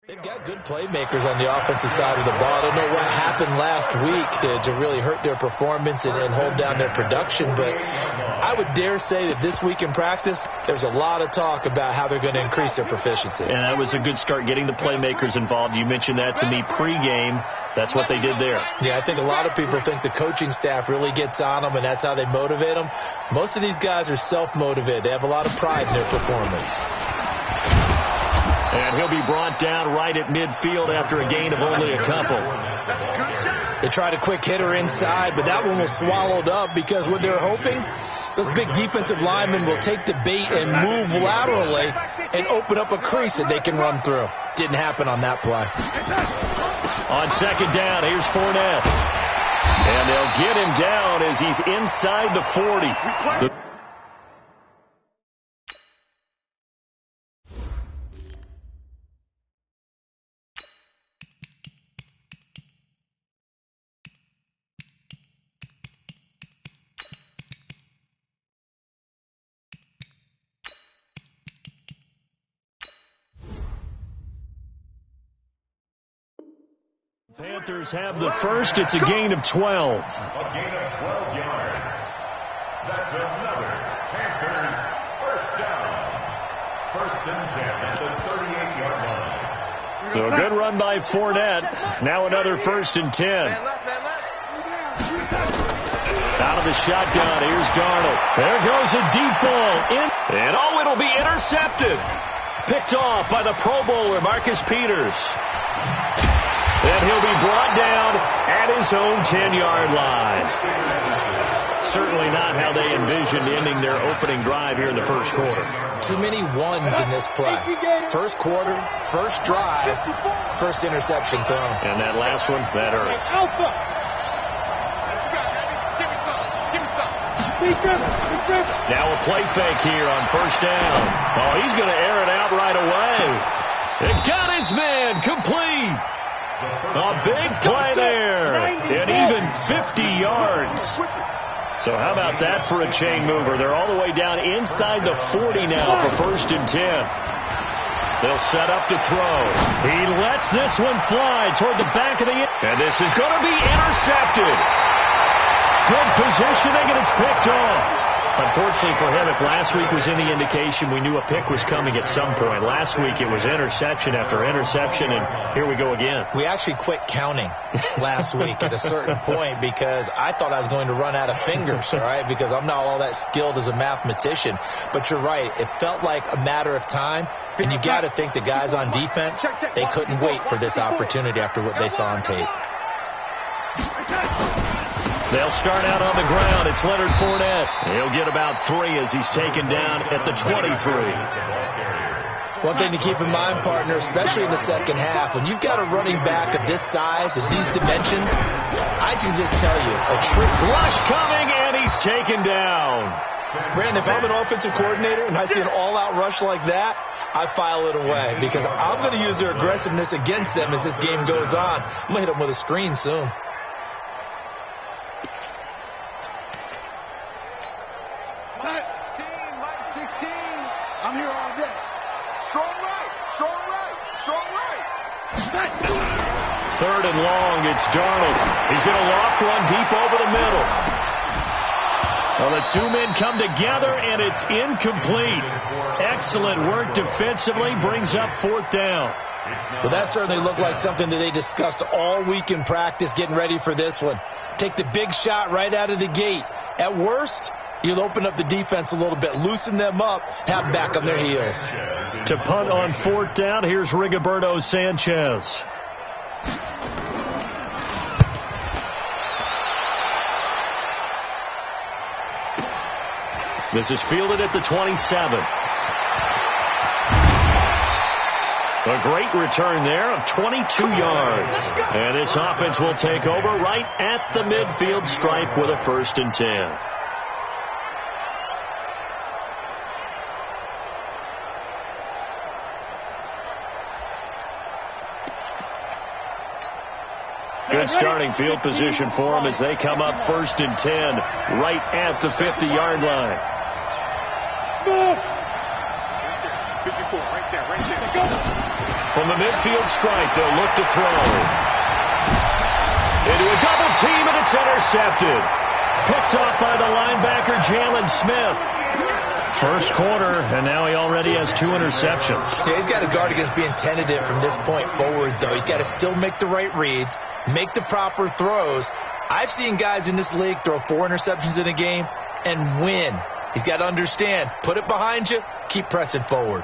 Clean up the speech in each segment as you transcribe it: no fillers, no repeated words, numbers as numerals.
They've got good playmakers on the offensive side of the ball. I don't know what happened last week to really hurt their performance and hold down their production, but I would dare say that this week in practice, there's a lot of talk about how they're going to increase their proficiency. And that was a good start, getting the playmakers involved. You mentioned that to me pregame. That's what they did there. Yeah, I think a lot of people think the coaching staff really gets on them, and that's how they motivate them. Most of these guys are self-motivated. They have a lot of pride in their performance. And he'll be brought down right at midfield after a gain of only a couple. They tried a quick hitter inside, but that one was swallowed up because what they're hoping, those big defensive linemen will take the bait and move laterally and open up a crease that they can run through. Didn't happen on that play. On second down, here's Fournette. And they'll get him down as he's inside the 40. Panthers have the first. It's a gain of 12. A gain of 12 yards. That's another Panthers first down. First and 10 at the 38-yard line. So a good run by Fournette. Now another first and 10. Out of the shotgun, here's Darnold. There goes a deep ball. And oh, it'll be intercepted. Picked off by the Pro Bowler, Marcus Peters. And he'll be brought down at his own 10-yard line. Certainly not how they envisioned ending their opening drive here in the first quarter. Too many ones in this play. First quarter, first drive, first interception thrown. And that last one, that hurts. Now a play fake here on first down. Oh, he's going to air it out right away. It got his man complete. A big play there, and even 50 yards. So how about that for a chain mover? They're all the way down inside the 40 now for first and 10. They'll set up to throw. He lets this one fly toward the back of the end. And this is going to be intercepted. Good positioning, and it's picked off. Unfortunately for him, if last week was any indication, we knew a pick was coming at some point. Last week it was interception after interception, and here we go again. We actually quit counting last week at a certain point because I thought I was going to run out of fingers, all right, because I'm not all that skilled as a mathematician. But you're right. It felt like a matter of time, and you got to think the guys on defense, they couldn't wait for this opportunity after what they saw on tape. They'll start out on the ground. It's Leonard Fournette. He'll get about 3 as he's taken down at the 23. One thing to keep in mind, partner, especially in the second half, when you've got a running back of this size and these dimensions, I can just tell you, a trick rush coming, and he's taken down. Brandon, if I'm an offensive coordinator and I see an all-out rush like that, I file it away because I'm going to use their aggressiveness against them as this game goes on. I'm going to hit them with a screen soon. I'm here all day. Strong right, strong right, strong right. Third and long, it's Darnold. He's going to loft one deep over the middle. Well, the two men come together, and it's incomplete. Excellent work defensively, brings up fourth down. Well, that certainly looked like something that they discussed all week in practice, getting ready for this one. Take the big shot right out of the gate. At worst, you'll open up the defense a little bit, loosen them up, have them back on their heels. To punt on fourth down, here's Rigoberto Sanchez. This is fielded at the 27. A great return there of 22 yards. And this offense will take over right at the midfield stripe with a first and 10. Good starting field position for them as they come up first and 10 right at the 50-yard line. 54, right there, right there. From the midfield stripe, they'll look to throw. Into a double team, and it's intercepted. Picked off by the linebacker, Jalen Smith. First quarter, and now he already has 2 interceptions. Yeah, he's got to guard against being tentative from this point forward, though. He's got to still make the right reads, make the proper throws. I've seen guys in this league throw 4 interceptions in a game and win. He's got to understand, put it behind you, keep pressing forward.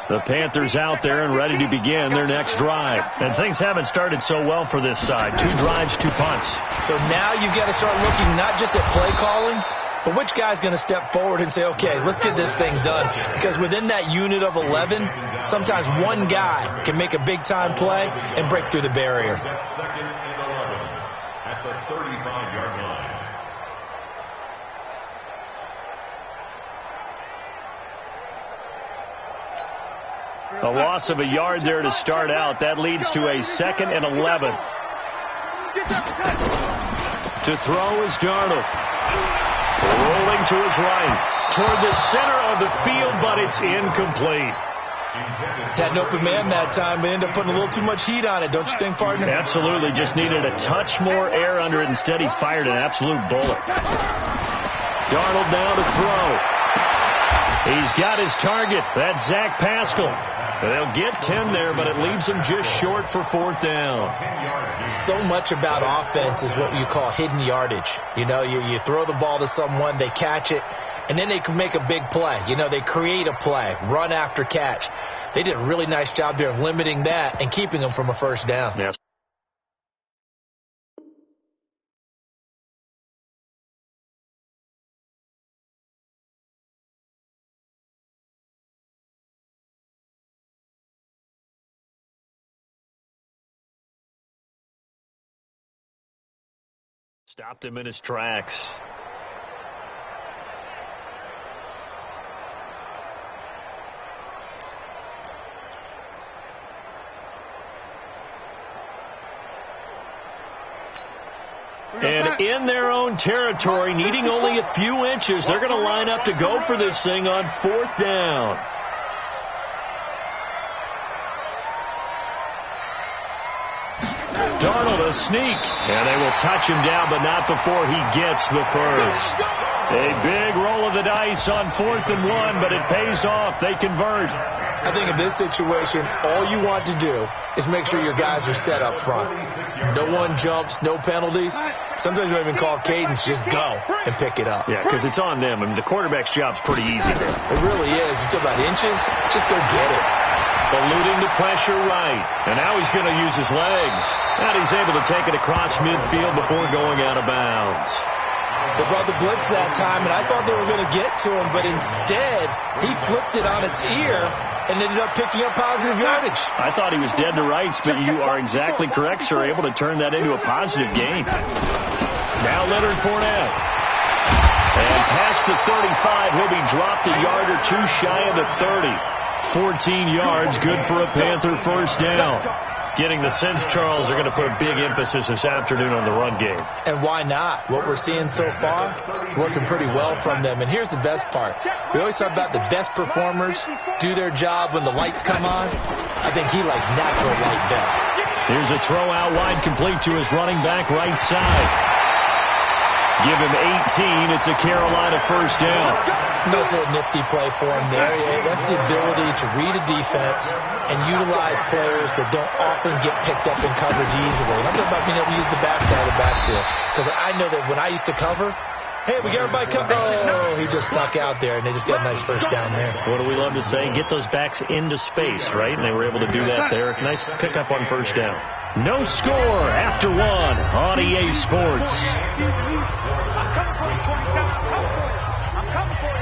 The Panthers out there and ready to begin their next drive. And things haven't started so well for this side. 2 drives, 2 punts. So now you've got to start looking not just at play calling, but which guy's going to step forward and say, okay, let's get this thing done. Because within that unit of 11, sometimes one guy can make a big-time play and break through the barrier. Second and 11 at the 35-yard line. A loss of a yard there to start out. That leads to a 2nd and 11. To throw is Darnold. Rolling to his right. Toward the center of the field, but it's incomplete. Had an open man that time, but ended up putting a little too much heat on it, don't you think, partner? Absolutely. Just needed a touch more air under it. Instead, he fired an absolute bullet. Darnold now to throw. He's got his target. That's Zach Pascal. They'll get 10 there, but it leaves them just short for 4th down. So much about offense is what you call hidden yardage. You know, you throw the ball to someone, they catch it, and then they can make a big play. You know, they create a play, run after catch. They did a really nice job there of limiting that and keeping them from a first down. Yes. Stopped him in his tracks. And in their own territory, needing only a few inches, they're going to line up to go for this thing on 4th down. Darnold a sneak, and they will touch him down, but not before he gets the first. A big roll of the dice on 4th and 1, but it pays off. They convert. I think in this situation, all you want to do is make sure your guys are set up front. No one jumps, no penalties. Sometimes you don't even call cadence, just go and pick it up. Yeah, because it's on them. I mean, the quarterback's job's pretty easy there. It really is. You talk about inches, just go get it. Eluding the pressure right. And now he's going to use his legs. And he's able to take it across midfield before going out of bounds. They brought the blitz that time, and I thought they were going to get to him, but instead he flipped it on its ear and ended up picking up positive yardage. I thought he was dead to rights, but you are exactly correct, sir. Able to turn that into a positive gain. Now Leonard Fournette. And past the 35, he'll be dropped a yard or 2 shy of the 30. 14 yards, good for a Panther first down. Getting the sense, Charles, they're going to put a big emphasis this afternoon on the run game. And why not? What we're seeing so far, working pretty well from them. And here's the best part. We always talk about the best performers do their job when the lights come on. I think he likes natural light best. Here's a throw out wide, complete to his running back right side. Give him 18. It's a Carolina first down. Nice little nifty play for him there. Yeah, that's the ability to read a defense and utilize players that don't often get picked up in coverage easily. And I'm talking about being able to use the backside of the backfield. Because I know that when I used to cover, hey, we got everybody covered. Oh, he just snuck out there, and they just got a nice first down there. What do we love to say? Get those backs into space, right? And they were able to do that there. Nice pickup on first down. No score after 1 on EA Sports. I'm coming for you, 27. I'm coming for you.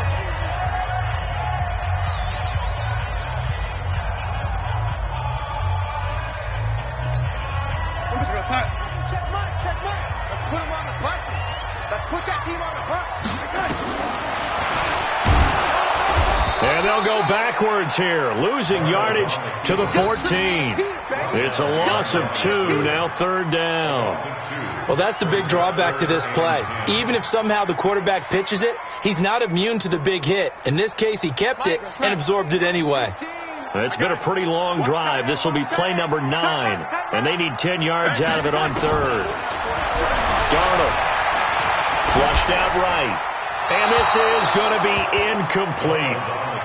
Checkmate. Let's put him on the buses. Let's put that team on the bus. And they'll they'll go backwards here, losing yardage to the 14. It's a loss of 2, now third down. Well, that's the big drawback to this play. Even if somehow the quarterback pitches it, he's not immune to the big hit. In this case, he kept it and absorbed it anyway. It's been a pretty long drive. This will be play number 9, and they need 10 yards out of it on third. Darnold flushed out right. And this is going to be incomplete.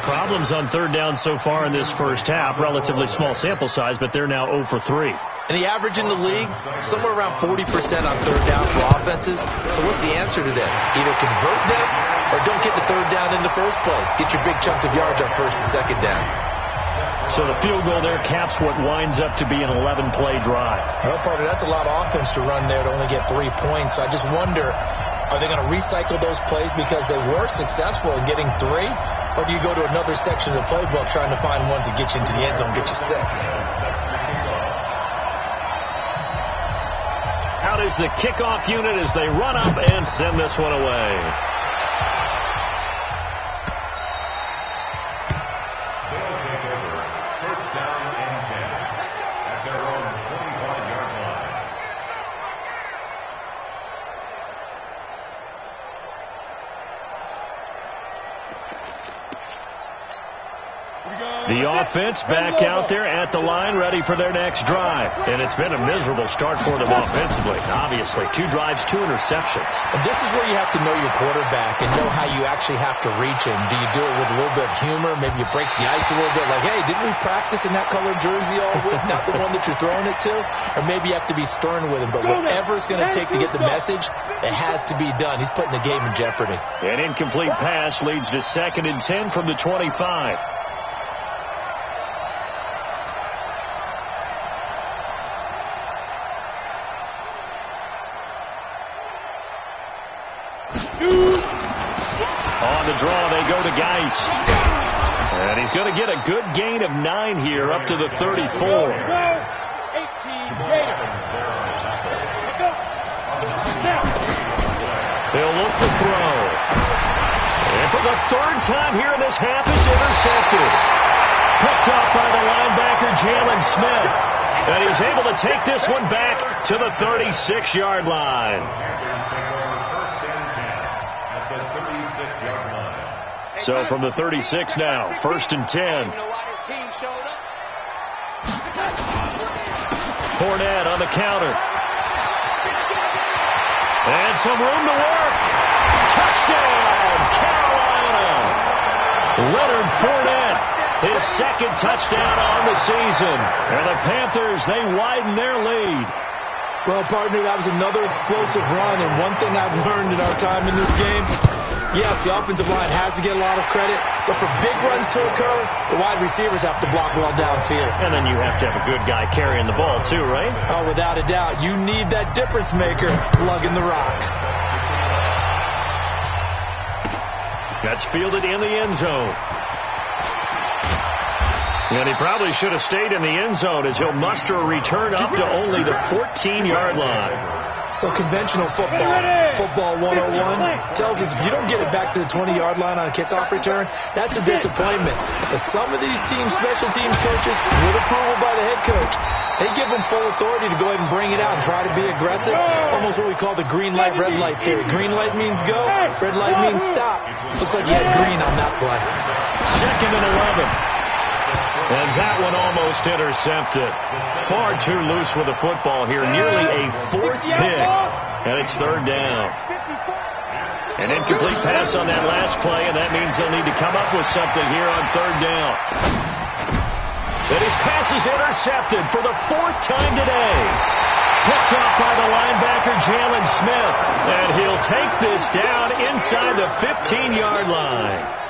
Problems on third down so far in this first half. Relatively small sample size, but they're now 0 for 3. And the average in the league, somewhere around 40% on third down for offenses. So what's the answer to this? Either convert them or don't get the third down in the first place. Get your big chunks of yards on first and second down. So the field goal there caps what winds up to be an 11-play drive. Well, partner, that's a lot of offense to run there to only get 3 points. So I just wonder, are they going to recycle those plays because they were successful in getting 3? Or do you go to another section of the playbook trying to find ones that get you into the end zone, get you 6? Out is the kickoff unit as they run up and send this one away. They'll take over. First down and 10 at their own 25-yard line. The offense back out there at the line, ready for their next drive. And it's been a miserable start for them offensively. Obviously, 2 drives, 2 interceptions. And this is where you have to know your quarterback and know how you actually have to reach him. Do you do it with a little bit of humor? Maybe you break the ice a little bit, like, hey, didn't we practice in that colored jersey all week, not the one that you're throwing it to? Or maybe you have to be stern with him. But whatever it's going to take to get the message, it has to be done. He's putting the game in jeopardy. An incomplete pass leads to 2nd and 10 from the 25. On the draw, they go to Geis. And he's going to get a good gain of 9 here, up to the 34. They'll look to throw. And for the 3rd time here in this half, is intercepted. Picked up by the linebacker, Jalen Smith. And he's able to take this one back to the 36-yard line. So from the 36 now, 1st and 10. Fournette on the counter. And some room to work. Touchdown, Carolina. Leonard Fournette, his 2nd touchdown on the season. And the Panthers, they widen their lead. Well, partner, that was another explosive run. And one thing I've learned in our time in this game, yes, the offensive line has to get a lot of credit, but for big runs to occur, the wide receivers have to block well downfield. And then you have to have a good guy carrying the ball too, right? Oh, without a doubt. You need that difference maker lugging the rock. That's fielded in the end zone. And he probably should have stayed in the end zone as he'll muster a return up to only the 14-yard line. Well, conventional football 101 tells us if you don't get it back to the 20-yard line on a kickoff return, that's a disappointment. But some of these special teams coaches, with approval by the head coach, they give them full authority to go ahead and bring it out and try to be aggressive. Almost what we call the green light, red light theory. Green light means go, red light means stop. Looks like you had green on that play. 2nd and 11. And that one almost intercepted. Far too loose with the football here. Nearly a 4th pick. And it's 3rd down. An incomplete pass on that last play, and that means they'll need to come up with something here on 3rd down. And his pass is intercepted for the 4th time today. Picked up by the linebacker, Jalen Smith. And he'll take this down inside the 15-yard line.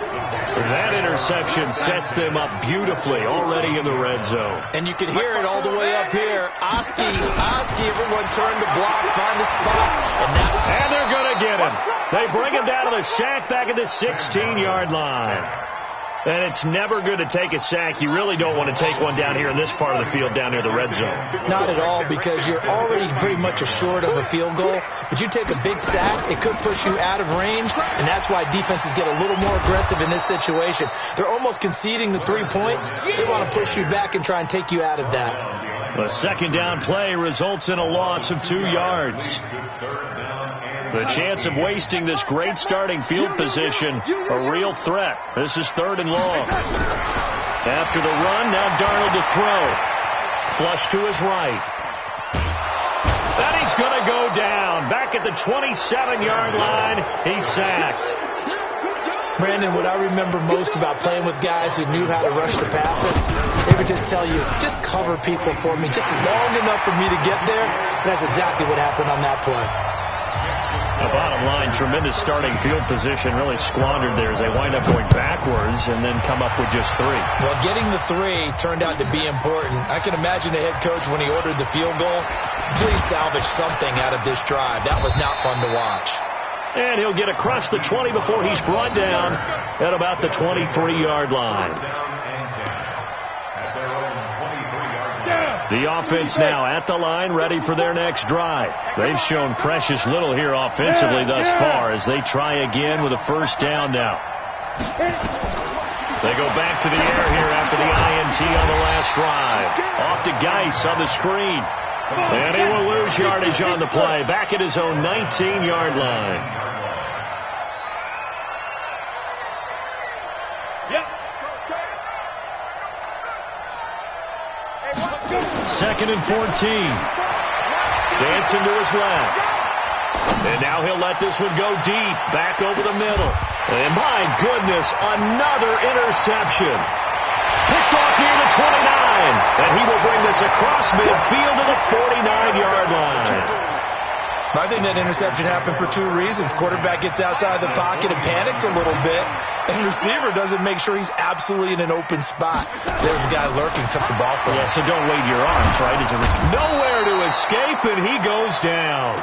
That interception sets them up beautifully already in the red zone. And you can hear it all the way up here. Oski, everyone turn to block, find a spot. And they're going to get him. They bring him down to the sack back at the 16-yard line. And it's never good to take a sack. You really don't want to take one down here in this part of the field, down near the red zone. Not at all, because you're already pretty much assured of a field goal. But you take a big sack, it could push you out of range, and that's why defenses get a little more aggressive in this situation. They're almost conceding the 3 points. They want to push you back and try and take you out of that. The second down play results in a loss of 2 yards. The chance of wasting this great starting field position, a real threat. This is 3rd and long. After the run, now Darnold to throw. Flush to his right. And he's going to go down. Back at the 27-yard line, he's sacked. Brandon, what I remember most about playing with guys who knew how to rush the passer, they would just tell you, just cover people for me, just long enough for me to get there. And that's exactly what happened on that play. The bottom line, tremendous starting field position, really squandered there as they wind up going backwards and then come up with just 3. Well, getting the 3 turned out to be important. I can imagine the head coach when he ordered the field goal, please salvage something out of this drive. That was not fun to watch. And he'll get across the 20 before he's brought down at about the 23-yard line. The offense now at the line, ready for their next drive. They've shown precious little here offensively thus far as they try again with a first down now. They go back to the air here after the INT on the last drive. Off to Geis on the screen. And he will lose yardage on the play. Back at his own 19-yard line. Second and 14. Dancing to his left. And now he'll let this one go deep. Back over the middle. And my goodness, another interception. Picked off near the 29. And he will bring this across midfield to the 49-yard line. I think that interception happened for 2 reasons. Quarterback gets outside the pocket and panics a little bit, and the receiver doesn't make sure he's absolutely in an open spot. There's a guy lurking, took the ball from him. Yeah, so don't wave your arms, right? Nowhere to escape, and he goes down.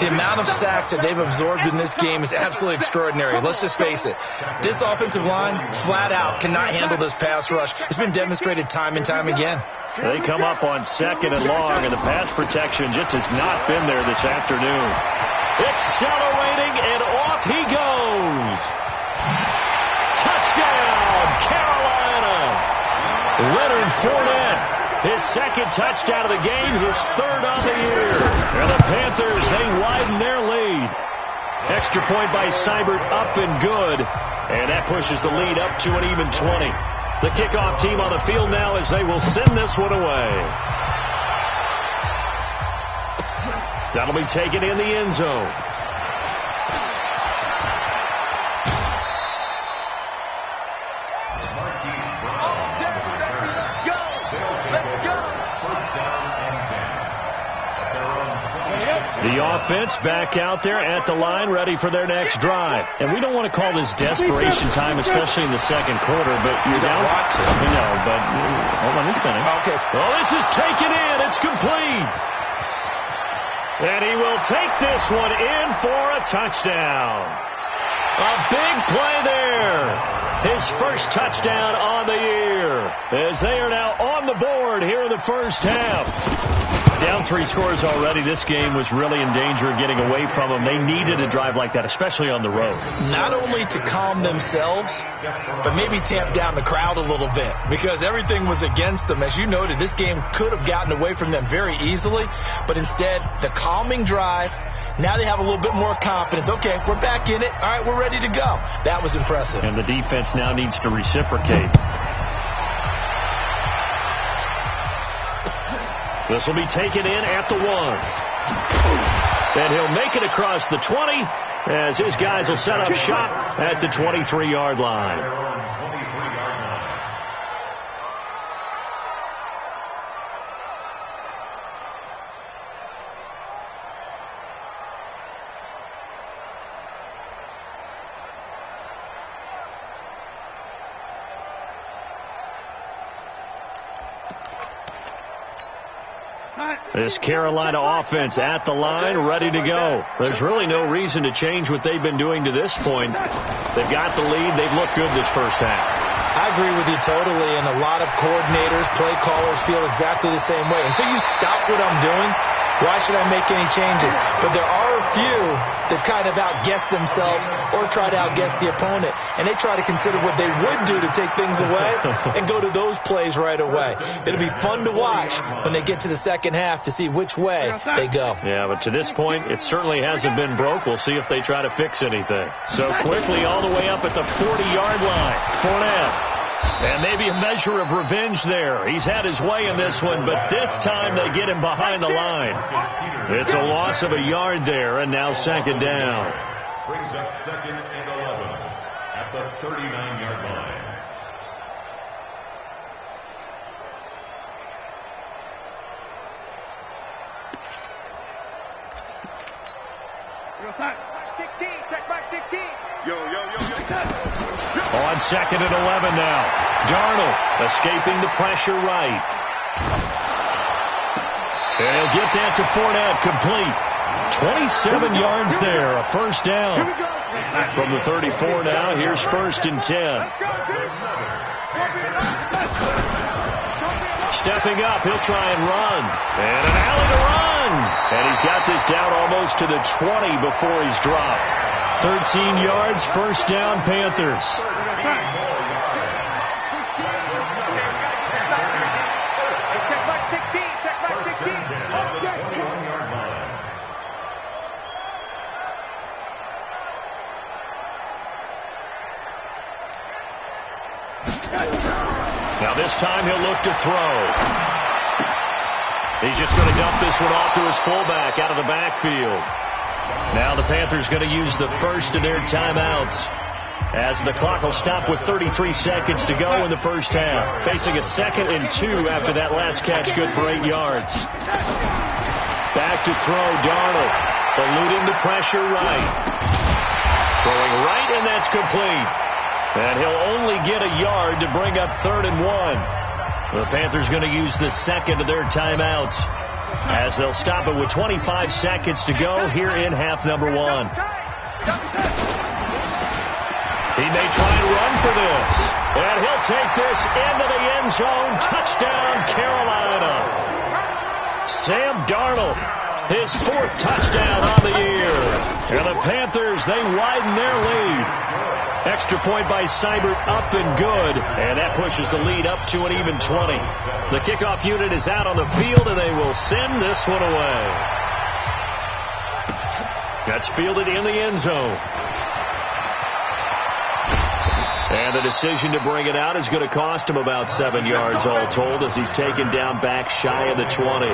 The amount of sacks that they've absorbed in this game is absolutely extraordinary. Let's just face it. This offensive line, flat out, cannot handle this pass rush. It's been demonstrated time and time again. They come up on 2nd and long, and the pass protection just has not been there this afternoon. Accelerating, and off he goes. Touchdown, Carolina. Leonard Fournette. His 2nd touchdown of the game, his 3rd on the year. And the Panthers, they widen their lead. Extra point by Seibert, up and good. And that pushes the lead up to an even 20. The kickoff team on the field now as they will send this one away. That'll be taken in the end zone. The offense back out there at the line, ready for their next drive. And we don't want to call this desperation time, especially in the second quarter, but you're down. Want to. No, but hold on, it's finished. Okay. Well, this is taken in. It's complete. And he will take this one in for a touchdown. A big play there. His first touchdown on the year as they are now on the board here in the first half. Down 3 scores already. This game was really in danger of getting away from them. They needed a drive like that, especially on the road. Not only to calm themselves, but maybe tamp down the crowd a little bit because everything was against them. As you noted, this game could have gotten away from them very easily, but instead, the calming drive, now they have a little bit more confidence. Okay, we're back in it. All right, we're ready to go. That was impressive. And the defense now needs to reciprocate. This will be taken in at the 1. And he'll make it across the 20 as his guys will set up shop at the 23-yard line. This Carolina offense at the line, ready to go. There's really no reason to change what they've been doing to this point. They've got the lead. They've looked good this first half. I agree with you totally, and a lot of coordinators, play callers feel exactly the same way. Until you stop what I'm doing, why should I make any changes? But there are a few that kind of outguess themselves or try to outguess the opponent, and they try to consider what they would do to take things away and go to those plays right away. It'll be fun to watch when they get to the second half to see which way they go. Yeah, but to this point, it certainly hasn't been broke. We'll see if they try to fix anything. So quickly all the way up at the 40-yard line. Fournette. And maybe a measure of revenge there. He's had his way in this one, but this time they get him behind the line. It's a loss of a yard there, and now second down. Brings up 2nd and 11 at the 39-yard line. Back 16, check back 16. Yo. On 2nd and 11 now. Darnold escaping the pressure right. And he'll get that to Fournette, complete. 27 yards there, a first down. From the 34 now, here's 1st and 10. Stepping up, he'll try and run. And an alley to run. And he's got this down almost to the 20 before he's dropped. 13 yards, first down, Panthers. Check back 16, check back 16. Now this time he'll look to throw. He's just going to dump this one off to his fullback out of the backfield. Now the Panthers going to use the first of their timeouts as the clock will stop with 33 seconds to go in the first half. Facing a 2nd and 2 after that last catch, good for 8 yards. Back to throw, Darnold. Eluding the pressure right. Throwing right, and that's complete. And he'll only get a yard to bring up 3rd and 1. The Panthers going to use the second of their timeouts as they'll stop it with 25 seconds to go here in half number 1. He may try and run for this. And he'll take this into the end zone. Touchdown, Carolina. Sam Darnold, his 4th touchdown on the year. And the Panthers, they widen their lead. Extra point by Seibert, up and good. And that pushes the lead up to an even 20. The kickoff unit is out on the field, and they will send this one away. That's fielded in the end zone. And the decision to bring it out is going to cost him about 7 yards all told as he's taken down back shy of the 20.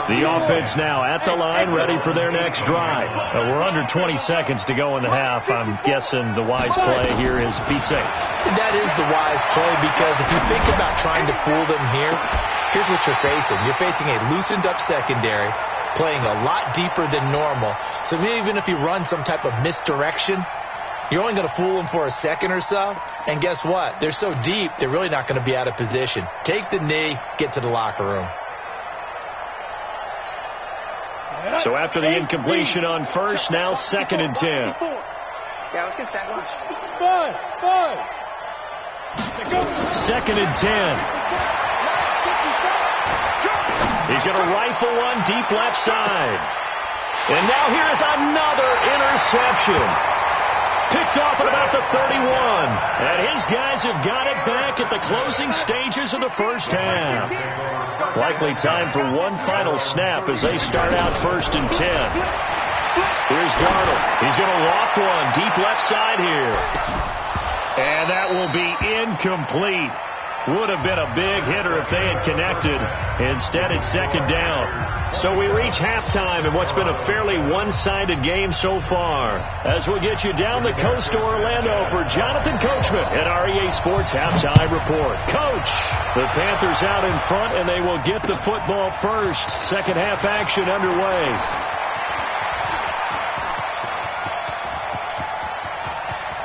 The offense now at the line, ready for their next drive. We're under 20 seconds to go in the half. I'm guessing the wise play here is be safe. That is the wise play, because if you think about trying to fool them here, here's what you're facing. You're facing a loosened up secondary, playing a lot deeper than normal. So even if you run some type of misdirection, you're only going to fool them for a second or so. And guess what? They're so deep, they're really not going to be out of position. Take the knee, get to the locker room. So after the incompletion on first, now 2nd and 10. Yeah, let's get sack lunch. 2nd and 10. He's going to rifle one deep left side. And now here is another interception. Picked off at about the 31. And his guys have got it back at the closing stages of the first half. Likely time for one final snap as they start out 1st and 10. Here's Darnold. He's going to loft one deep left side here. And that will be incomplete. Would have been a big hitter if they had connected. Instead, it's 2nd down. So we reach halftime in what's been a fairly one-sided game so far. As we'll get you down the coast to Orlando for Jonathan Coachman at our EA Sports Halftime Report. Coach, the Panthers out in front, and they will get the football first. Second half action underway.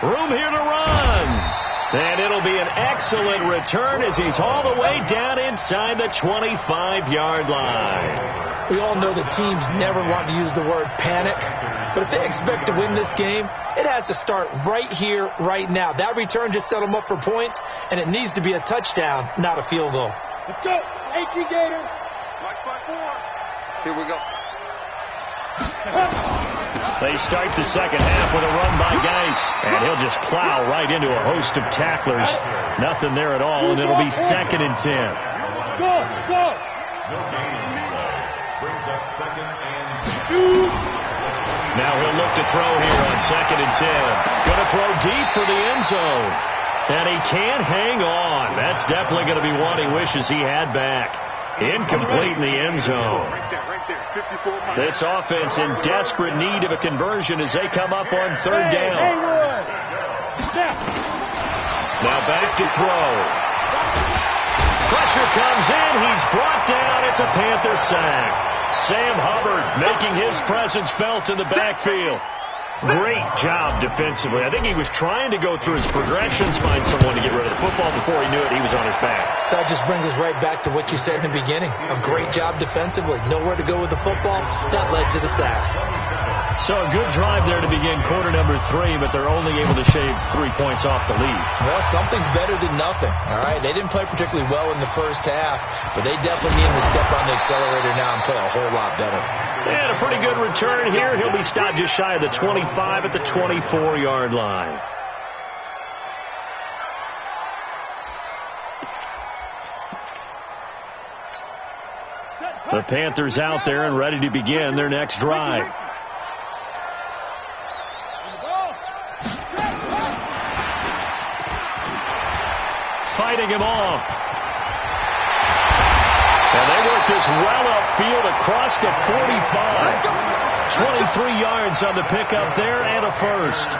Room here to run. And it'll be an excellent return as he's all the way down inside the 25-yard line. We all know that teams never want to use the word panic. But if they expect to win this game, it has to start right here, right now. That return just set them up for points, and it needs to be a touchdown, not a field goal. Let's go. H.E. Gator. Watch my four. Here we go. They start the second half with a run by Geis, and he'll just plow right into a host of tacklers. Nothing there at all, and it'll be 2nd and 10. Go, go. No gain play. Brings up 2nd and 2. Now he'll look to throw here on 2nd and 10. Going to throw deep for the end zone. And he can't hang on. That's definitely going to be one he wishes he had back. Incomplete in the end zone. This offense in desperate need of a conversion as they come up on 3rd down. Now back to throw. Pressure comes in. He's brought down. It's a Panther sack. Sam Hubbard making his presence felt in the backfield. Great job defensively. I think he was trying to go through his progressions, find someone to get rid of the football. Before he knew it, he was on his back. So that just brings us right back to what you said in the beginning. A great job defensively. Nowhere to go with the football. That led to the sack. So a good drive there to begin quarter number 3, but they're only able to shave 3 points off the lead. Well, something's better than nothing, all right? They didn't play particularly well in the first half, but they definitely need to step on the accelerator now and play a whole lot better. And a pretty good return here. He'll be stopped just shy of the 25 at the 24-yard line. The Panthers out there and ready to begin their next drive. Fighting him off. And they work this well upfield across the 45. 23 yards on the pickup there and a first.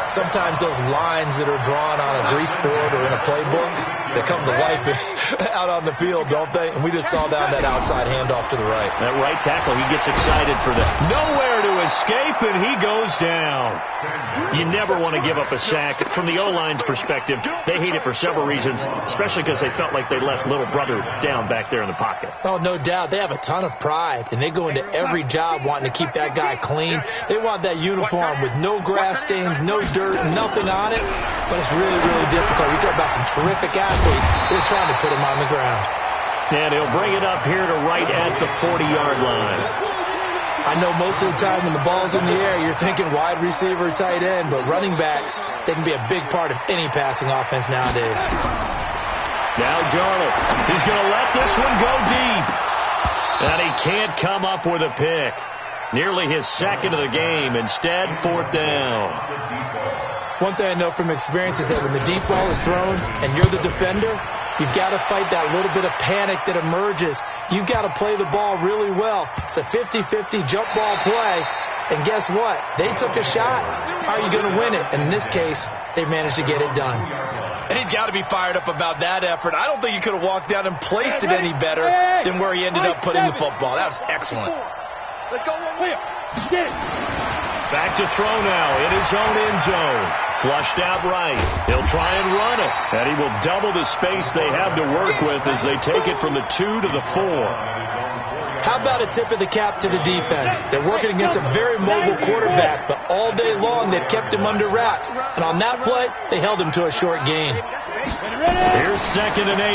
Sometimes those lines that are drawn on a grease board or in a playbook, they come to life out on the field, don't they? And we just saw that outside handoff to the right. That right tackle, he gets excited for that. Nowhere to escape, and he goes down. You never want to give up a sack. From the O-line's perspective, they hate it for several reasons, especially because they felt like they left little brother down back there in the pocket. Oh, no doubt. They have a ton of pride, and they go into every job wanting to keep that guy clean. They want that uniform with no grass stains, no dirt, nothing on it, but it's really, really difficult. We talk about some terrific athletes. They're trying to put him on the ground. And he'll bring it up here to right at the 40-yard line. I know most of the time when the ball's in the air, you're thinking wide receiver, tight end, but running backs, they can be a big part of any passing offense nowadays. Now Darnold, he's going to let this one go deep. And he can't come up with a pick. Nearly his 2nd of the game. Instead, 4th down. One thing I know from experience is that when the deep ball is thrown and you're the defender, you've got to fight that little bit of panic that emerges. You've got to play the ball really well. It's a 50-50 jump ball play. And guess what? They took a shot. How are you going to win it? And in this case, they managed to get it done. And he's got to be fired up about that effort. I don't think he could have walked down and placed it any better than where he ended up putting the football. That was excellent. Let's go. Get it. Back to throw now in his own end zone. Flushed out right. He'll try and run it. And he will double the space they have to work with as they take it from the 2 to the 4. How about a tip of the cap to the defense? They're working against a very mobile quarterback, but all day long they've kept him under wraps. And on that play, they held him to a short gain. Here's 2nd and 8.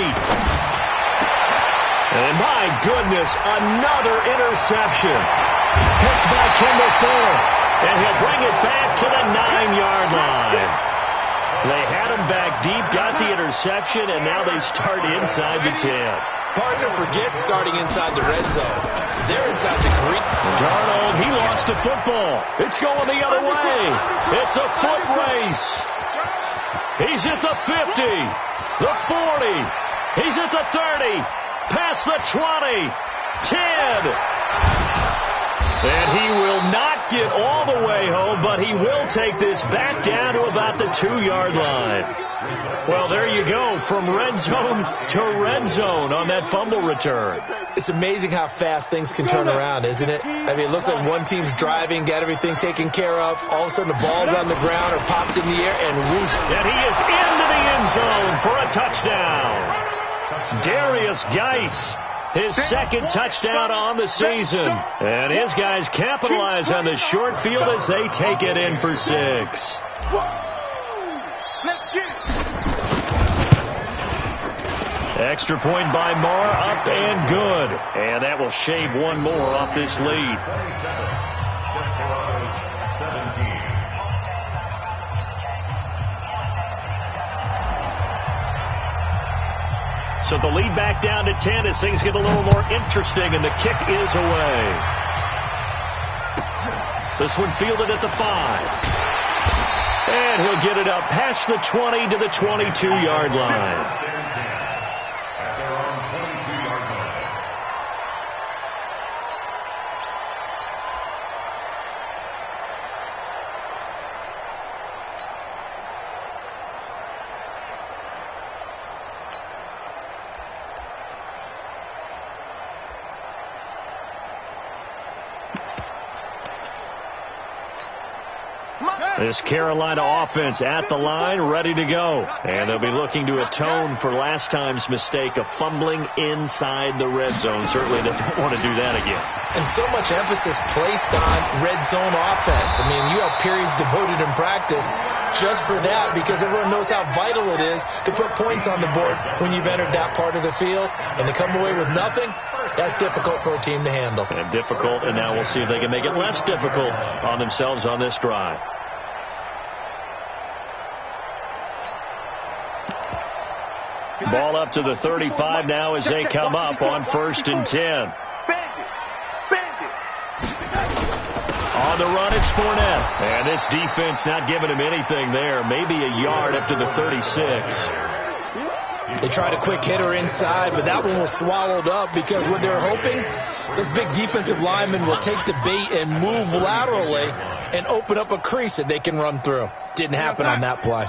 And my goodness, another interception. Picked by Kendall Fuller. And he'll bring it back to the 9-yard line. They had him back deep, got the interception, and now they start inside the 10. Partner forgets starting inside the red zone. They're inside the green. Darnold, he lost the football. It's going the other way. It's a foot race. He's at the 50, the 40. He's at the 30. Past the 20, 10. And he will not get all the way home, but he will take this back down to about the 2-yard line. Well, there you go, from red zone to red zone on that fumble return. It's amazing how fast things can turn around, isn't it? I mean, it looks like one team's driving, got everything taken care of. All of a sudden, the ball's on the ground or popped in the air, and whoosh. And he is into the end zone for a touchdown. Darius Geis His second touchdown on the season. And his guys capitalize on the short field as they take it in for 6. Let's get it. Extra point by Marr, up and good. And that will shave one more off this lead. 17. So the lead back down to 10 as things get a little more interesting, and the kick is away. This one fielded at the 5. And he'll get it up past the 20 to the 22-yard line. At their own 22-yard line. This Carolina offense at the line, ready to go. And they'll be looking to atone for last time's mistake of fumbling inside the red zone. Certainly they don't want to do that again. And so much emphasis placed on red zone offense. I mean, you have periods devoted in practice just for that because everyone knows how vital it is to put points on the board when you've entered that part of the field. And to come away with nothing, that's difficult for a team to handle. And difficult, and now we'll see if they can make it less difficult on themselves on this drive. Ball up to the 35 now as they come up on 1st and 10. On the run, it's Fournette. And this defense not giving him anything there. Maybe a yard up to the 36. They tried a quick hitter inside, but that one was swallowed up because what they're hoping, this big defensive lineman will take the bait and move laterally and open up a crease that they can run through. Didn't happen on that play.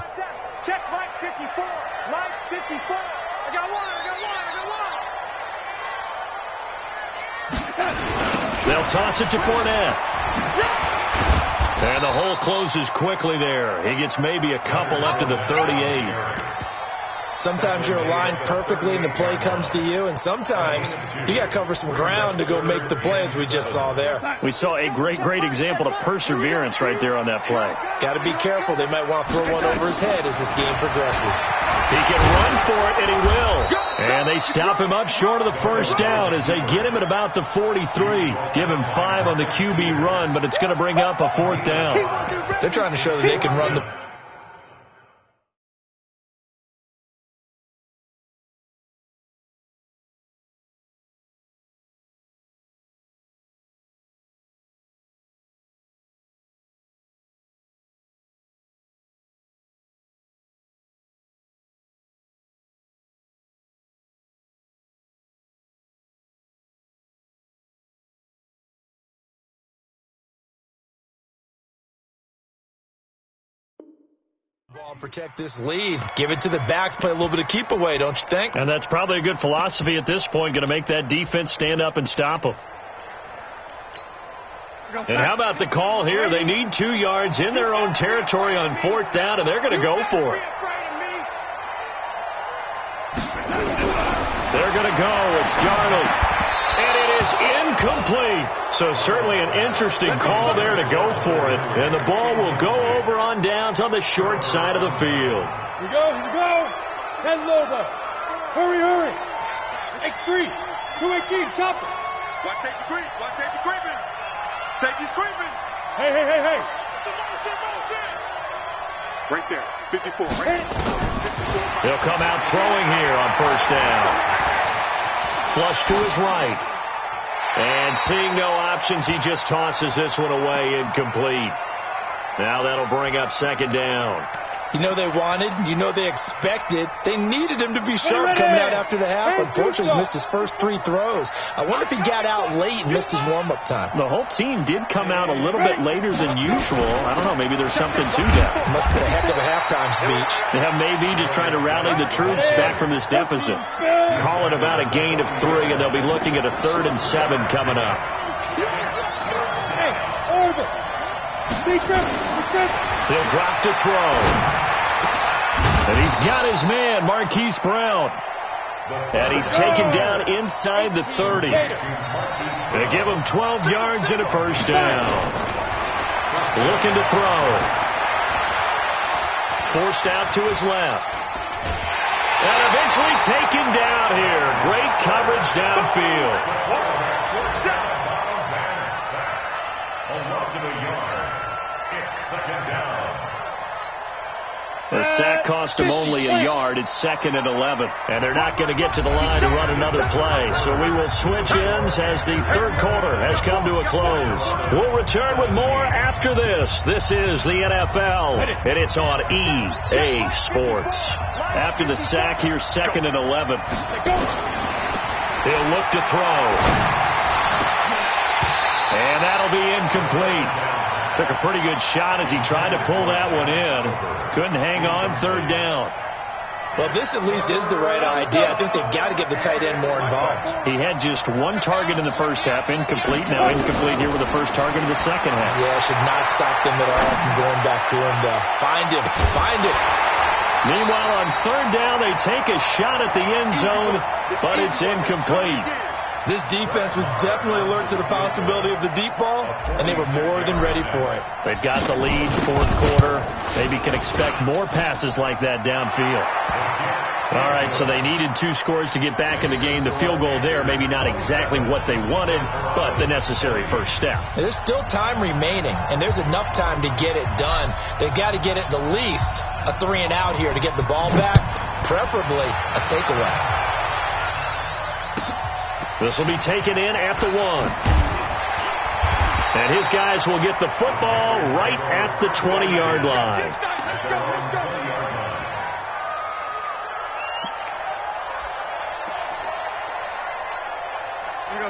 Check line 54. Line 54. I got one. They'll toss it to Fournette. And the hole closes quickly there. He gets maybe a couple up to the 38. Sometimes you're aligned perfectly and the play comes to you, and sometimes you got to cover some ground to go make the play, as we just saw there. We saw a great example of perseverance right there on that play. Got to be careful. They might want to throw one over his head as this game progresses. He can run for it, and he will. And they stop him up short of the first down as they get him at about the 43. Give him 5 on the QB run, but it's going to bring up a 4th down. They're trying to show that they can run the ball and protect this lead. Give it to the backs, play a little bit of keep away, don't you think? And that's probably a good philosophy at this point, going to make that defense stand up and stop them. And how about the call here? They need 2 yards in their own territory on 4th down, and they're going to go for it. They're going to go. It's Darnold. And it is incomplete. So certainly an interesting call there to go for it. And the ball will go over on downs on the short side of the field. Here we go. 10 over. Hurry. X3. 218. Chop it. Watch safety creeping. Safety's creeping. Hey. Right there. 54. He'll come out throwing here on 1st down. Flush to his right. And seeing no options, he just tosses this one away, incomplete. Now that'll bring up 2nd down. You know they wanted, you know they expected. They needed him to be sharp coming out after the half. Unfortunately, he missed his first 3 throws. I wonder if he got out late and missed his warm-up time. The whole team did come out a little bit later than usual. I don't know, maybe there's something to that. Must have been a heck of a halftime speech. Yeah, maybe just trying to rally the troops back from this deficit. Call it about a gain of 3, and they'll be looking at a 3rd and 7 coming up. Over. He'll drop to throw. And he's got his man, Marquise Brown. And he's taken down inside the 30. They give him 12 yards and a first down. Looking to throw. Forced out to his left. And eventually taken down here. Great coverage downfield. A loss of a yard. It's second down. The sack cost him only a yard. It's 2nd and 11. And they're not going to get to the line to run another play. So we will switch ends as the third quarter has come to a close. We'll return with more after this. This is the NFL, and it's on EA Sports. After the sack, here's 2nd and 11. He'll look to throw. And that'll be incomplete. Took a pretty good shot as he tried to pull that one in. Couldn't hang on, third down. Well, this at least is the right idea. I think they've got to get the tight end more involved. He had just one target in the first half, incomplete. Now incomplete here with the first target of the second half. Yeah, should not stop them at all from going back to him. Find him. Meanwhile, on third down, they take a shot at the end zone, but it's incomplete. This defense was definitely alert to the possibility of the deep ball, and they were more than ready for it. They've got the lead, fourth quarter. Maybe can expect more passes like that downfield. All right, so they needed 2 scores to get back in the game. The field goal there, maybe not exactly what they wanted, but the necessary first step. There's still time remaining, and there's enough time to get it done. They've got to get at the least a 3-and-out here to get the ball back, preferably a takeaway. This will be taken in at the 1. And his guys will get the football right at the 20-yard line.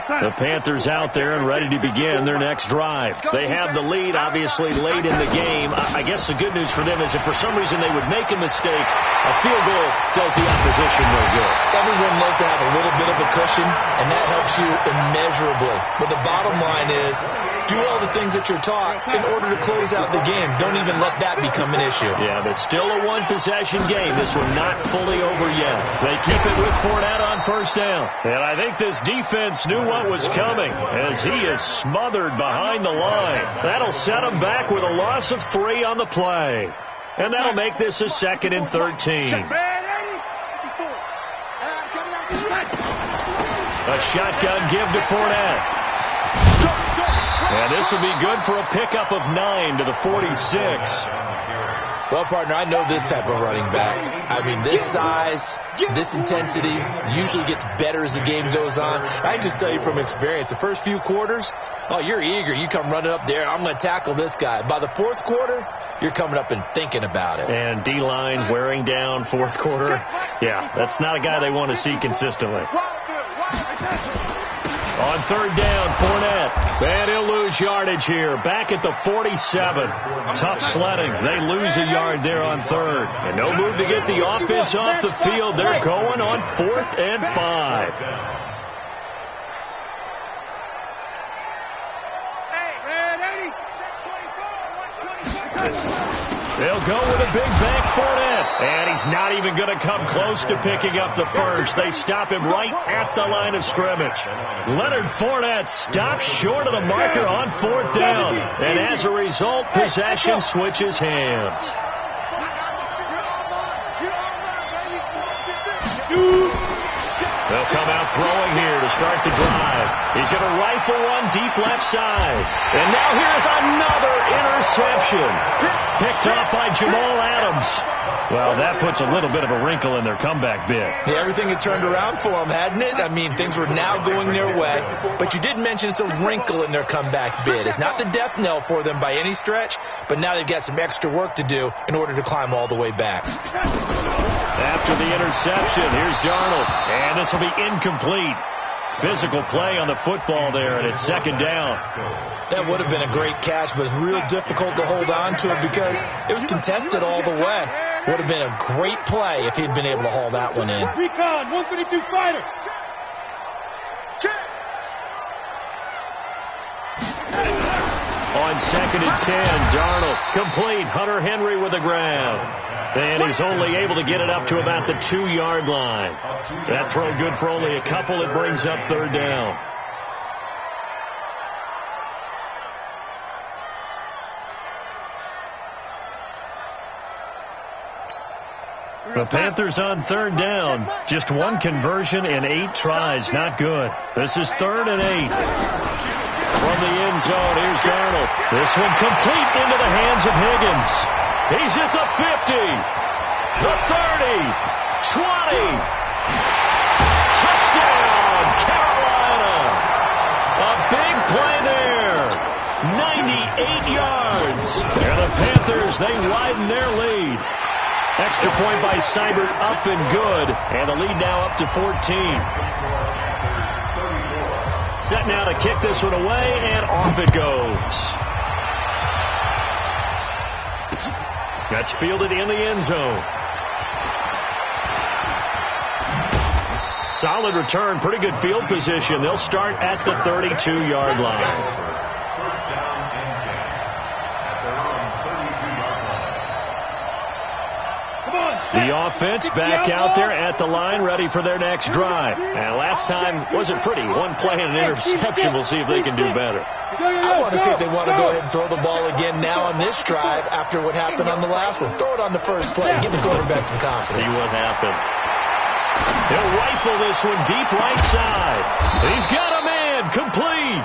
The Panthers out there and ready to begin their next drive. They have the lead, obviously, late in the game. I guess the good news for them is if for some reason they would make a mistake, a field goal does the opposition no good. Everyone loves to have a little bit of a cushion, and that helps you immeasurably. But the bottom line is, do all the things that you're taught in order to close out the game. Don't even let that become an issue. Yeah, but still a one-possession game. This one not fully over yet. They keep it with Fournette on first down. And I think this defense knew what was coming as he is smothered behind the line. That'll set him back with a loss of 3 on the play. And that'll make this a 2nd and 13. A shotgun give to Fournette. And this will be good for a pickup of 9 to the 46. Well, partner, I know this type of running back. I mean, this size, this intensity usually gets better as the game goes on. I can just tell you from experience, the first few quarters, oh, you're eager. You come running up there, I'm going to tackle this guy. By the fourth quarter, you're coming up and thinking about it. And D-line wearing down fourth quarter. Yeah, that's not a guy they want to see consistently. On third down, Fournette. And he'll lose yardage here. Back at the 47. Tough sledding. They lose a yard there on third. And no move to get the offense off the field. They're going on 4th and 5. They'll go with a big bank Fournette. And he's not even going to come close to picking up the first. They stop him right at the line of scrimmage. Leonard Fournette stops short of the marker on 4th down. And as a result, possession switches hands. They'll come out throwing here to start the drive. He's going to rifle one deep left side. And now here's another interception. Picked off by Jamal Adams. Well, that puts a little bit of a wrinkle in their comeback bid. Yeah, everything had turned around for them, hadn't it? I mean, things were now going their way. But you did mention it's a wrinkle in their comeback bid. It's not the death knell for them by any stretch, but now they've got some extra work to do in order to climb all the way back. After the interception, here's Darnold. And this will be incomplete. Physical play on the football there, and it's 2nd down. That would have been a great catch, but it's real difficult to hold on to it because it was contested all the way. Would have been a great play if he'd been able to haul that one in. Recon, 132 fighter. On 2nd and 10, Darnold complete. Hunter Henry with a grab. And he's only able to get it up to about the 2-yard line. That throw good for only a couple. It brings up third down. The Panthers on third down. Just one conversion in 8 tries. Not good. This is 3rd and 8. From the end zone, here's Darnold. This one complete into the hands of Higgins. He's at the 50, the 30, 20. Touchdown, Carolina. A big play there. 98 yards. And the Panthers, they widen their lead. Extra point by Seibert, up and good. And the lead now up to 14. Set now to kick this one away, and off it goes. That's fielded in the end zone. Solid return, pretty good field position. They'll start at the 32-yard line. The offense back out there at the line, ready for their next drive. And last time wasn't pretty. One play and an interception. We'll see if they can do better. I want to see if they want to go ahead and throw the ball again now on this drive after what happened on the last one. Throw it on the first play. Give the quarterback some confidence. See what happens. He'll rifle this one deep right side. He's got a man. Complete.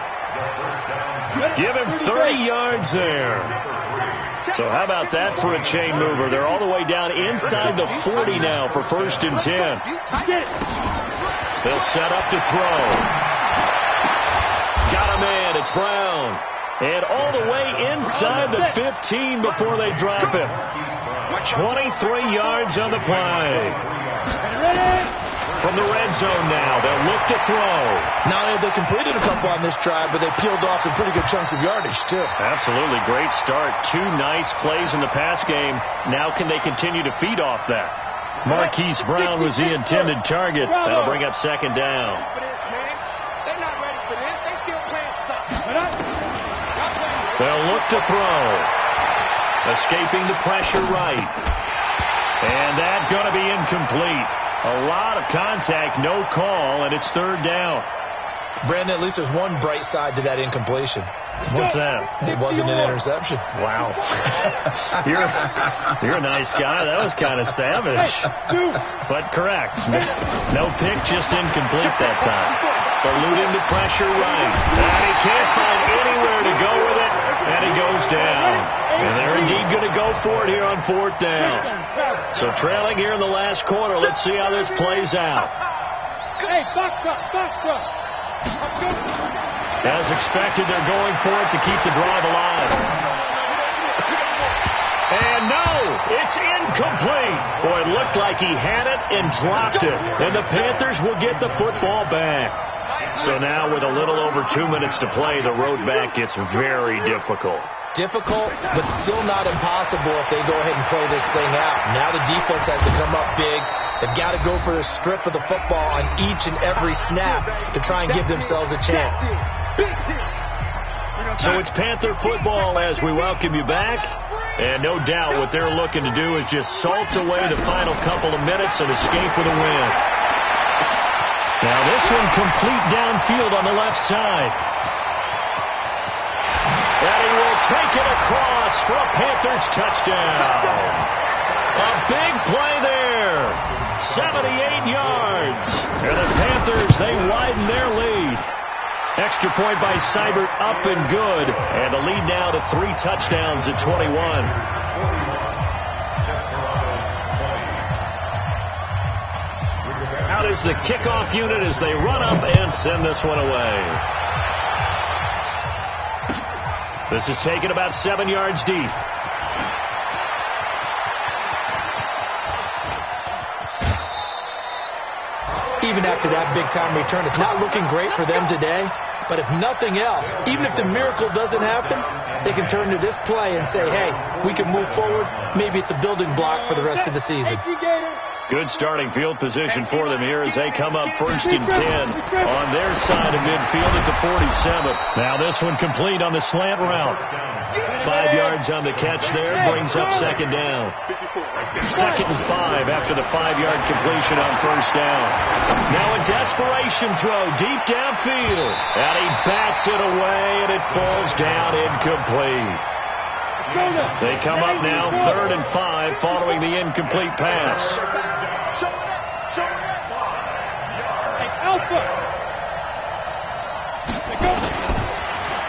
Give him 30 yards there. So how about that for a chain mover? They're all the way down inside the 40 now for 1st and 10. They'll set up to throw. Got a man. It's Brown. And all the way inside the 15 before they drop him. 23 yards on the play. From the red zone now, they'll look to throw. Not only have they completed a couple on this drive, but they peeled off some pretty good chunks of yardage, too. Absolutely. Great start. 2 nice plays in the pass game. Now can they continue to feed off that? Marquise Brown was the intended target. That'll bring up 2nd down. They're not ready for this. They still playing something. They'll look to throw. Escaping the pressure right. And that's going to be incomplete. A lot of contact, no call, and it's 3rd down. Brandon, at least there's one bright side to that incompletion. What's that? It wasn't an interception. Wow. You're a nice guy. That was kind of savage. But correct. No pick, just incomplete that time. Elude into pressure right. And he can't find anywhere to go with it, and he goes down. And they're indeed going to go for it here on 4th down. So trailing here in the last quarter. Let's see how this plays out. Hey, box truck. As expected, they're going for it to keep the drive alive. And no, it's incomplete. Boy, it looked like he had it and dropped it. And the Panthers will get the football back. So now with a little over 2 minutes to play, the road back gets very difficult. Difficult, but still not impossible if they go ahead and play this thing out. Now the defense has to come up big. They've got to go for the strip of the football on each and every snap to try and give themselves a chance. So it's Panther football as we welcome you back. And no doubt what they're looking to do is just salt away the final couple of minutes and escape with a win. Now this one complete downfield on the left side. And he will take it across for a Panthers touchdown. A big play there. 78 yards. And the Panthers, they widen their lead. Extra point by Seibert, up and good. And the lead now to 3 touchdowns at 21. Out is the kickoff unit as they run up and send this one away. This is taken about 7 yards deep. Even after that big-time return, it's not looking great for them today. But if nothing else, even if the miracle doesn't happen, they can turn to this play and say, hey, we can move forward. Maybe it's a building block for the rest of the season. Good starting field position for them here as they come up 1st and 10 on their side of midfield at the 47. Now this one complete on the slant route. 5 yards on the catch there, brings up 2nd down. 2nd and 5 after the 5-yard completion on 1st down. Now a desperation throw deep downfield. And he bats it away, and it falls down incomplete. They come up now 3rd and 5 following the incomplete pass.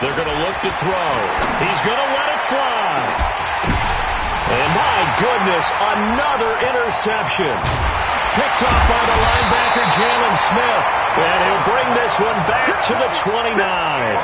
They're going to look to throw. He's going to let it fly. And my goodness, another interception. Picked off by the linebacker, Jalen Smith. And he'll bring this one back to the 29.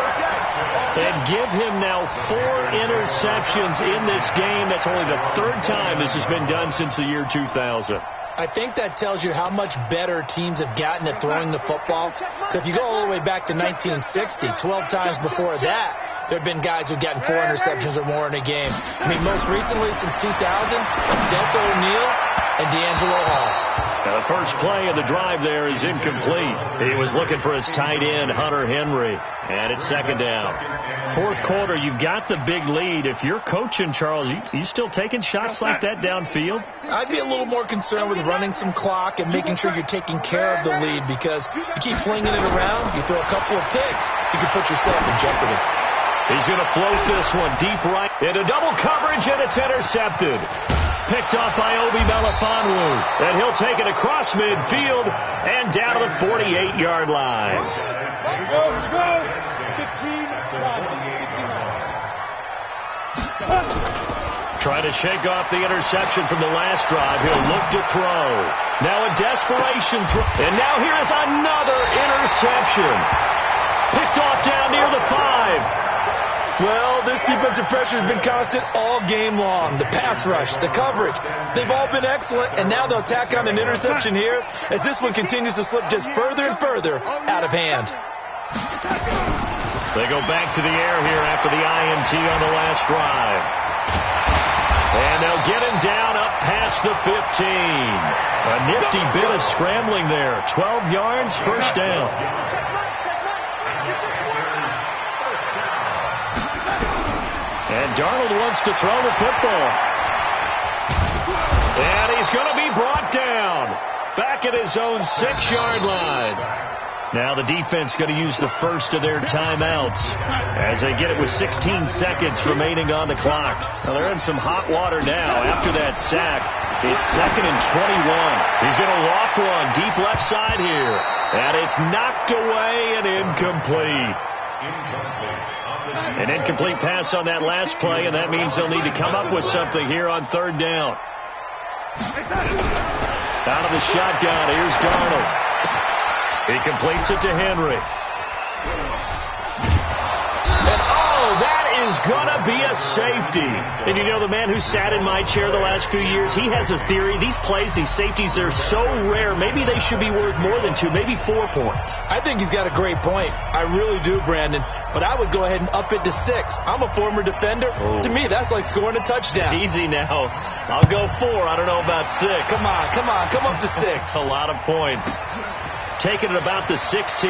And give him now 4 interceptions in this game. That's only the 3rd time this has been done since the year 2000. I think that tells you how much better teams have gotten at throwing the football. Because if you go all the way back to 1960, 12 times before that, there have been guys who've gotten 4 interceptions or more in a game. I mean, most recently, since 2000, Delta O'Neal and D'Angelo Hall. Now the first play of the drive there is incomplete. He was looking for his tight end, Hunter Henry. And it's 2nd down. 4th quarter, you've got the big lead. If you're coaching, Charles, you still taking shots like that downfield? I'd be a little more concerned with running some clock and making sure you're taking care of the lead, because you keep flinging it around, you throw a couple of picks, you can put yourself in jeopardy. He's going to float this one deep right into double coverage, and it's intercepted. Picked off by Obi Melifonwu. And he'll take it across midfield and down to the 48-yard line. Go. 15. Trying to shake off the interception from the last drive. He'll look to throw. Now a desperation throw. And now here is another interception. Picked off down near the 5. Well, this defensive pressure has been constant all game long. The pass rush, the coverage, they've all been excellent, and now they'll tack on an interception here as this one continues to slip just further and further out of hand. They go back to the air here after the INT on the last drive. And they'll get him down up past the 15. A nifty bit of scrambling there. 12 yards, 1st down. And Darnold wants to throw the football. And he's going to be brought down. Back at his own 6-yard line. Now the defense going to use the first of their timeouts as they get it with 16 seconds remaining on the clock. Now they're in some hot water now after that sack. It's 2nd and 21. He's going to loft one deep left side here. And it's knocked away and incomplete. An incomplete pass on that last play, and that means they'll need to come up with something here on 3rd down. Out of the shotgun, here's Darnold. He completes it to Henry. And that is going to be a safety. And you know, the man who sat in my chair the last few years, he has a theory. These plays, these safeties, they're so rare. Maybe they should be worth more than 2, maybe 4 points. I think he's got a great point. I really do, Brandon. But I would go ahead and up it to 6. I'm a former defender. Oh. To me, that's like scoring a touchdown. Easy now. I'll go 4. I don't know about 6. Come on. Come up to 6. A lot of points. Taking it about the 16.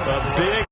A big